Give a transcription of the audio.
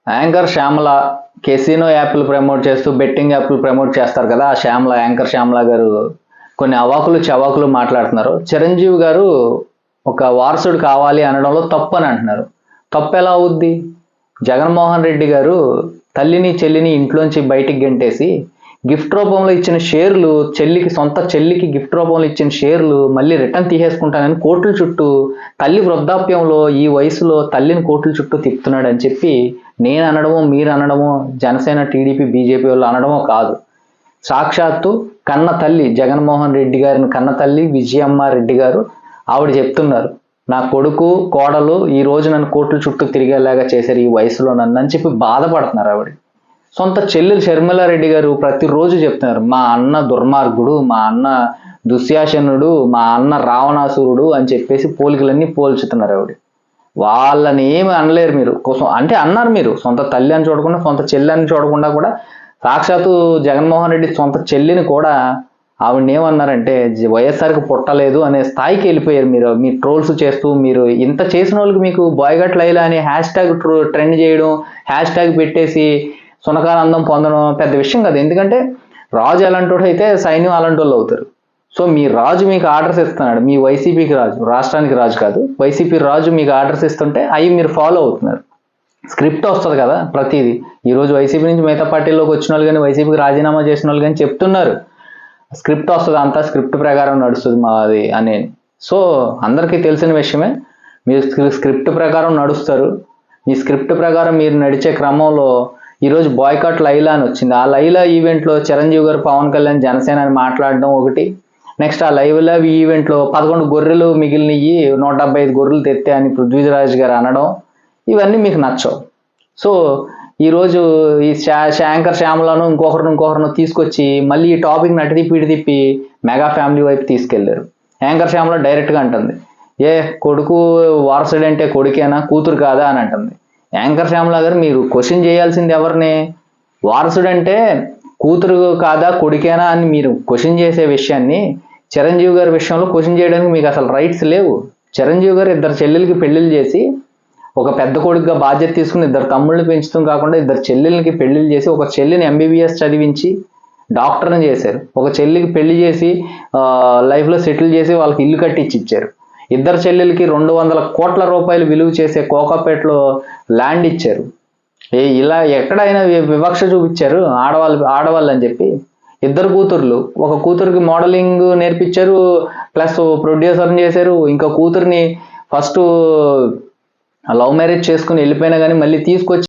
Anchor Shyamala casino యాప్లు promote చేస్తూ betting యాప్లు ప్రమోట్ చేస్తారు కదా, ఆ శ్యామల యాంకర్ శ్యామల గారు కొన్ని అవాకులు చవాకులు మాట్లాడుతున్నారు. చిరంజీవి గారు ఒక వారసుడు కావాలి అనడంలో తప్పు అని అంటున్నారు. తప్పు ఎలా అవుద్ది? జగన్మోహన్ రెడ్డి గారు తల్లిని చెల్లిని ఇంట్లోంచి బయటికి గెంటేసి గిఫ్ట్ రూపంలో ఇచ్చిన షేర్లు సొంత చెల్లికి గిఫ్ట్ రూపంలో ఇచ్చిన షేర్లు మళ్ళీ రిటర్న్ తీసేసుకుంటానని కోర్టుల చుట్టూ, తల్లి వృద్ధాప్యంలో ఈ వయసులో తల్లిని కోర్టుల చుట్టూ తిప్పుతున్నాడు అని చెప్పి నేను అనడమో మీరు అనడమో జనసేన టీడీపీ బీజేపీ వాళ్ళు అనడమో కాదు. సాక్షాత్తు కన్న తల్లి జగన్మోహన్ రెడ్డి గారిని కన్న తల్లి విజయమ్మ రెడ్డి గారు ఆవిడ చెప్తున్నారు, నా కొడుకు కోడలు ఈ రోజు నన్ను కోర్టుల చుట్టూ తిరిగేలాగా చేశారు ఈ వయసులో నన్ను అని చెప్పి బాధపడుతున్నారు ఆవిడ. సొంత చెల్లెలు షర్మిలారెడ్డి గారు ప్రతిరోజు చెప్తున్నారు, మా అన్న దుర్మార్గుడు, మా అన్న దుశ్శాసనుడు, మా అన్న రావణాసురుడు అని చెప్పేసి పోలికలన్నీ పోల్చుతున్నారు ఆవిడ. వాళ్ళని ఏమి అనలేరు మీరు, అంటే అన్నారు మీరు సొంత తల్లి అని చూడకుండా సొంత చెల్లి అని చూడకుండా కూడా సాక్షాత్తు జగన్మోహన్ రెడ్డి సొంత చెల్లిని కూడా ఆవిడని ఏమన్నారంటే వైఎస్ఆర్కి పుట్టలేదు అనే స్థాయికి వెళ్ళిపోయారు మీరు. మీ ట్రోల్స్ చేస్తూ మీరు ఇంత చేసిన వాళ్ళకి మీకు బాయ్గట్ లైలా అనే హ్యాష్ ట్యాగ్ ట్రెండ్ చేయడం, హ్యాష్ ట్యాగ్ పెట్టేసి సునకానందం పొందడం పెద్ద విషయం కాదు. ఎందుకంటే రాజు ఎలాంటి అయితే సైన్యం అలాంటి వాళ్ళు అవుతారు. సో మీ రాజు మీకు ఆర్డర్స్ ఇస్తున్నాడు, మీ వైసీపీకి రాజు, రాష్ట్రానికి రాజు కాదు, వైసీపీ రాజు మీకు ఆర్డర్స్ ఇస్తుంటే అవి మీరు ఫాలో అవుతున్నారు. స్క్రిప్ట్ వస్తుంది కదా ప్రతిదీ. ఈరోజు వైసీపీ నుంచి మిగతా పార్టీలోకి వచ్చిన వాళ్ళు కానీ వైసీపీకి రాజీనామా చేసిన వాళ్ళు కానీ చెప్తున్నారు స్క్రిప్ట్ వస్తుంది, అంతా స్క్రిప్ట్ ప్రకారం నడుస్తుంది మాది అని. సో అందరికీ తెలిసిన విషయమే, మీరు స్క్రిప్ట్ ప్రకారం నడుస్తారు. ఈ స్క్రిప్ట్ ప్రకారం మీరు నడిచే క్రమంలో ఈరోజు బాయ్కాట్ లైలా అని వచ్చింది. ఆ లైలా ఈవెంట్లో చిరంజీవి గారు పవన్ కళ్యాణ్ జనసేన అని మాట్లాడడం ఒకటి, నెక్స్ట్ ఆ లైవ్లో ఈవెంట్లో 11 గొర్రెలు మిగిలినవి 175 గొర్రెలు తెత్తే అని పృథ్వీరాజ్ గారు అనడం, ఇవన్నీ మీకు నచ్చవు. సో ఈరోజు ఈ యాంకర్ శ్యామలను ఇంకొకరిని తీసుకొచ్చి మళ్ళీ ఈ టాపిక్ని అటు తిప్పి ఇటు తిప్పి మెగా ఫ్యామిలీ వైపు తీసుకెళ్లారు. యాంకర్ శ్యామల డైరెక్ట్గా అంటుంది, ఏ కొడుకు వారసుడంటే కొడుకేనా కూతురు కాదా అని అంటుంది. యాంకర్ శ్యామల గారు మీరు క్వశ్చన్ చేయాల్సింది ఎవరిని? వారసుడంటే కూతురు కాదా కొడుకేనా అని మీరు క్వశ్చన్ చేసే విషయాన్ని చిరంజీవి గారి విషయంలో క్వశ్చన్ చేయడానికి మీకు అసలు రైట్స్ లేవు. చిరంజీవి గారు 2 చెల్లెలకి పెళ్లిళ్ళు చేసి ఒక పెద్ద కొడుకుగా బాధ్యత తీసుకుని 2 తమ్ముళ్ళని పెంచుతాం కాకుండా 2 చెల్లెలకి పెళ్లిళ్ళు చేసి ఒక చెల్లిని ఎంబీబీఎస్ చదివించి డాక్టర్ని చేశారు, ఒక చెల్లికి పెళ్లి చేసి లైఫ్లో సెటిల్ చేసి వాళ్ళకి ఇల్లు కట్టించి ఇచ్చారు. 2 చెల్లెలకి 200 కోట్ల రూపాయలు విలువ చేసే కోకాపేటలో ల్యాండ్ ఇచ్చారు. ఇలా ఎక్కడైనా వివక్ష చూపించారు ఆడవాళ్ళు అని చెప్పి. 2 కూతుర్లు, ఒక కూతురికి మోడలింగ్ నేర్పించారు ప్లస్ ప్రొడ్యూసర్ని చేశారు, ఇంకో కూతుర్ని ఫస్ట్ లవ్ మ్యారేజ్ చేసుకుని వెళ్ళిపోయినా కానీ మళ్ళీ తీసుకొచ్చి